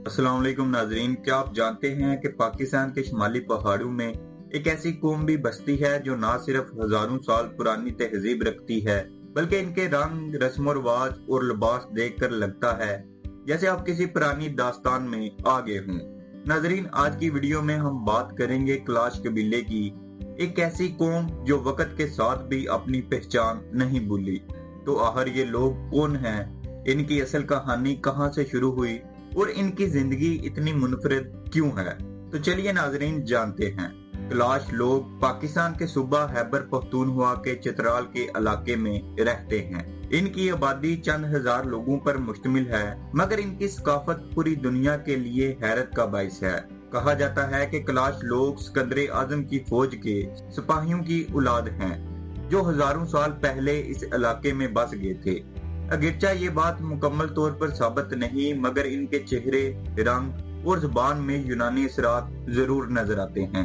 अस्सलाम वालेकुम नाजरीन, क्या आप जानते हैं कि पाकिस्तान के शुमाली पहाड़ों में एक ऐसी कौम भी बसती है जो न सिर्फ हजारों साल पुरानी तहजीब रखती है बल्कि इनके रंग, रस्म और रिवाज और लिबास देखकर लगता है जैसे आप किसी पुरानी दास्तान में आ गए हों। नाजरीन, आज की वीडियो में हम बात करेंगे क्लाश कबीले की, एक ऐसी कौम जो वक्त के साथ भी अपनी पहचान नहीं भूली। तो आखिर ये लोग कौन हैं, इनकी असल कहानी कहां से शुरू हुई और इनकी जिंदगी इतनी मुनफरिद क्यों है। तो चलिए नाजरीन जानते हैं। क्लाश लोग पाकिस्तान के सूबा खैबर पख्तूनख्वा के चित्राल के इलाके में रहते हैं। इनकी आबादी चंद हजार लोगों पर मुश्तमिल है, मगर इनकी सकाफत पूरी दुनिया के लिए हैरत का बाइस है। कहा जाता है कि क्लाश लोग सिकंदर आजम की फौज के सिपाहियों की औलाद हैं, जो हजारों साल पहले इस इलाके में बस गए थे। अगरचा ये बात मुकम्मल तौर पर साबित नहीं, मगर इनके चेहरे, रंग और जुबान में यूनानी असरात जरूर नजर आते हैं।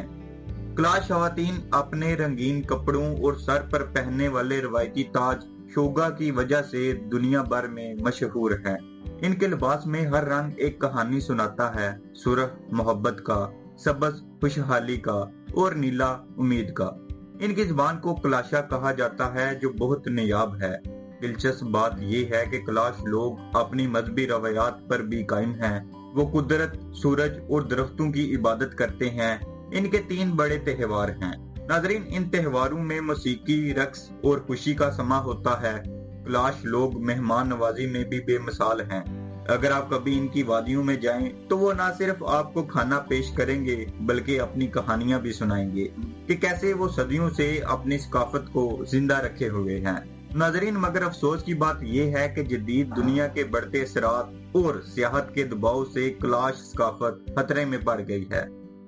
क्लाश खवातीन अपने रंगीन कपड़ों और सर पर पहनने वाले रवायती ताज शोगा की वजह से दुनिया भर में मशहूर है। इनके लिबास में हर रंग एक कहानी सुनाता है, सुरख मोहब्बत का, सबज खुशहाली का और नीला उम्मीद का। इनकी जुबान को क्लाशा कहा जाता है, जो बहुत नायाब है। दिलचस्प बात यह है कि क्लाश लोग अपनी मजहबी रवायात पर भी कायम हैं। वो कुदरत, सूरज और दरख्तों की इबादत करते हैं। इनके 3 बड़े त्योहार हैं। नाजरीन, इन त्योहारों में मौसीकी, रक्स और खुशी का समा होता है। क्लाश लोग मेहमान नवाजी में भी बेमिसाल हैं। अगर आप कभी इनकी वादियों में जाएं, तो वो न सिर्फ आपको खाना पेश करेंगे बल्कि अपनी कहानियां भी सुनाएंगे कि कैसे वो सदियों से अपनी सकाफत को जिंदा रखे हुए हैं। नाजरीन, मगर अफसोस की बात यह है कि जदीद दुनिया के बढ़ते असरात और सियाहत के दबाव से क्लाश सकाफत खतरे में पड़ गई है।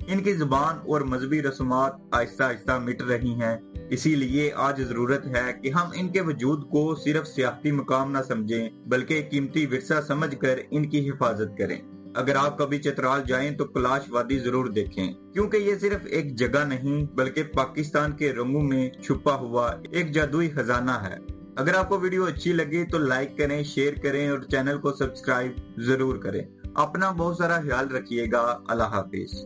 इनकी जुबान और मजहबी रस्मात आहिस्ता आहिस्ता मिट रही हैं। इसीलिए आज जरूरत है कि हम इनके वजूद को सिर्फ सियाहती मुकाम न समझें, बल्कि कीमती विरसा समझकर इनकी हिफाजत करें। अगर आप कभी चित्राल जाएं तो क्लाश वादी जरूर देखें, क्योंकि ये सिर्फ एक जगह नहीं बल्कि पाकिस्तान के रंगों में छुपा हुआ एक जादुई खजाना है। अगर आपको वीडियो अच्छी लगे तो लाइक करें, शेयर करें और चैनल को सब्सक्राइब जरूर करें। अपना बहुत सारा ख्याल रखिएगा। अल्लाह हाफिज।